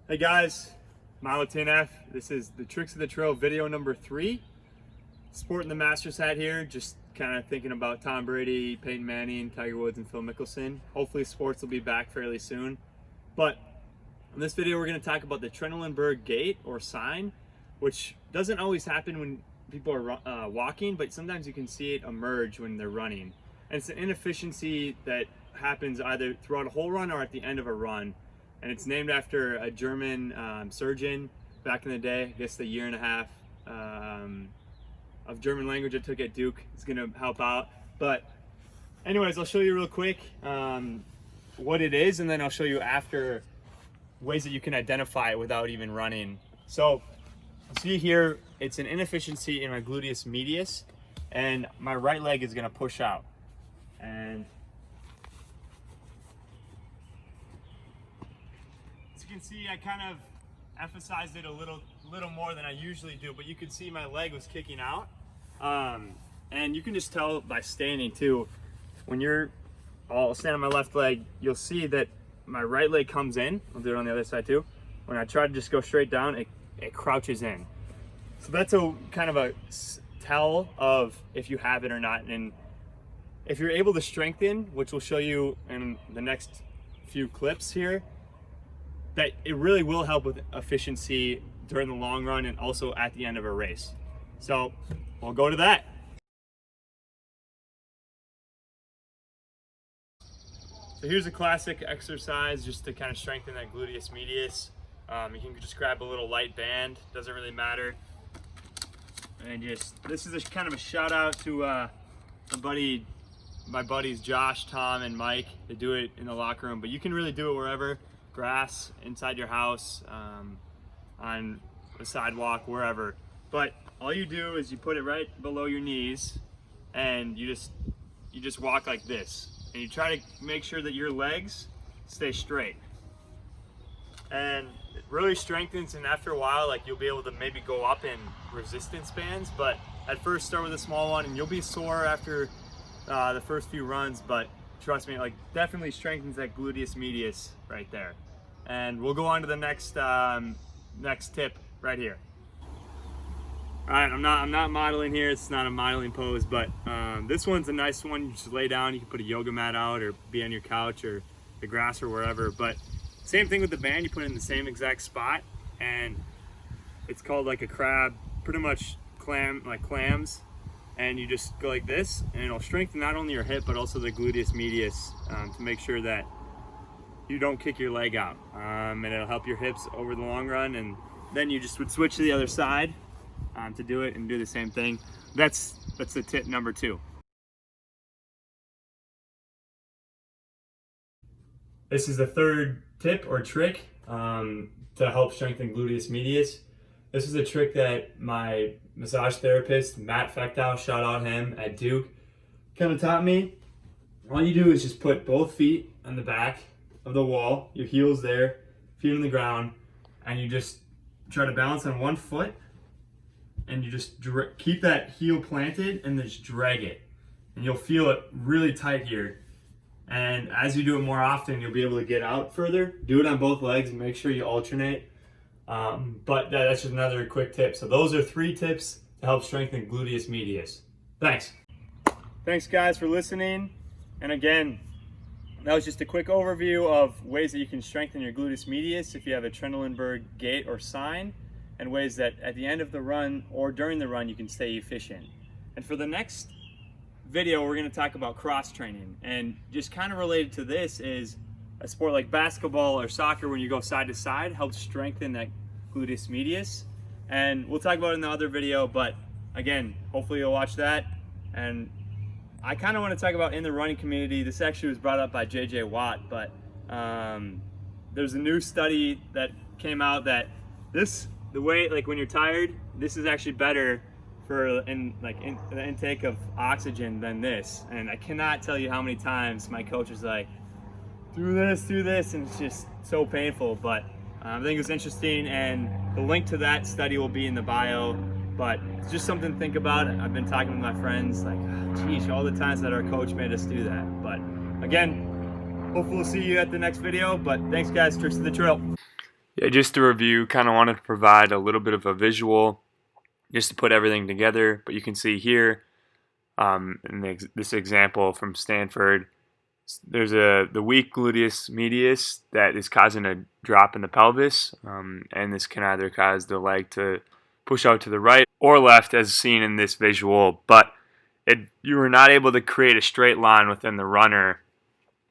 Hey guys, Milo TNF. This is the Tricks of the Trail video number 3. Sporting the Masters hat here, just kind of thinking about Tom Brady, Peyton Manning, Tiger Woods, and Phil Mickelson. Hopefully sports will be back fairly soon. But in this video we're going to talk about the Trendelenburg Gait or sign, which doesn't always happen when people are walking, but sometimes you can see it emerge when they're running. And it's an inefficiency that happens either throughout a whole run or at the end of a run. And it's named after a German surgeon back in the day. I guess the year and a half of German language I took at Duke is going to help out. But anyways, I'll show you real quick what it is, and then I'll show you after ways that you can identify it without even running. So see here, it's an inefficiency in my gluteus medius, and my right leg is going to push out. And you can see I kind of emphasized it a little more than I usually do, but you can see my leg was kicking out, and you can just tell by standing too. When I'll stand on my left leg, you'll see that my right leg comes in. I'll do it on the other side too. When I try to just go straight down, it crouches in. So that's a kind of a tell of if you have it or not. And if you're able to strengthen, which we'll show you in the next few clips here, that it really will help with efficiency during the long run and also at the end of a race. So we'll go to that. So here's a classic exercise just to kind of strengthen that gluteus medius. You can just grab a little light band, doesn't really matter. And this is kind of a shout out to my buddies Josh, Tom, and Mike. They do it in the locker room, but you can really do it wherever. Grass, inside your house, on the sidewalk, wherever. But all you do is you put it right below your knees, and you just walk like this, and you try to make sure that your legs stay straight. And it really strengthens, and after a while, like, you'll be able to maybe go up in resistance bands. But at first, start with a small one, and you'll be sore after the first few runs. But trust me, like, definitely strengthens that gluteus medius right there. And we'll go on to the next tip right here. All right, I'm not modeling here. It's not a modeling pose, but this one's a nice one. You just lay down. You can put a yoga mat out or be on your couch or the grass or wherever. But same thing with the band. You put it in the same exact spot, and it's called like a crab, pretty much clams. And you just go like this, and it'll strengthen not only your hip but also the gluteus medius to make sure that you don't kick your leg out, and it'll help your hips over the long run. And then you just would switch to the other side to do it and do the same thing. That's the tip number 2. This is the third tip or trick to help strengthen gluteus medius. This is a trick that my massage therapist, Matt Fechtow, shout out him at Duke, kind of taught me. All you do is just put both feet on the back of the wall, your heels there, feet on the ground, and you just try to balance on one foot, and you just keep that heel planted and just drag it. And you'll feel it really tight here. And as you do it more often, you'll be able to get out further. Do it on both legs and make sure you alternate. But that's just another quick tip. So those are 3 tips to help strengthen gluteus medius. Thanks. Thanks guys for listening. And again, that was just a quick overview of ways that you can strengthen your gluteus medius if you have a Trendelenburg Gait or sign, and ways that at the end of the run or during the run you can stay efficient. And for the next video, we're going to talk about cross training. And just kind of related to this is a sport like basketball or soccer, when you go side to side, helps strengthen that gluteus medius. And we'll talk about it in the other video, but again, hopefully you'll watch that. And I kind of want to talk about in the running community. This actually was brought up by JJ Watt, but there's a new study that came out that the way, like, when you're tired, this is actually better for the intake of oxygen than this. And I cannot tell you how many times my coach is like, do this, and it's just so painful. But I think it's interesting, and the link to that study will be in the bio. But it's just something to think about. I've been talking with my friends, like, geez, all the times that our coach made us do that. But again, hopefully we'll see you at the next video. But thanks guys, Tricks of the Trail. Yeah, just to review, kind of wanted to provide a little bit of a visual just to put everything together. But you can see here in this example from Stanford, there's the weak gluteus medius that is causing a drop in the pelvis, and this can either cause the leg to push out to the right or left as seen in this visual, but you were not able to create a straight line within the runner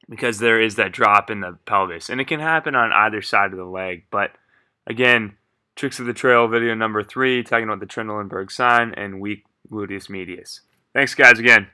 because there is that drop in the pelvis, and it can happen on either side of the leg. But again, Tricks of the Trail video number 3, talking about the Trendelenburg sign and weak gluteus medius. Thanks guys again.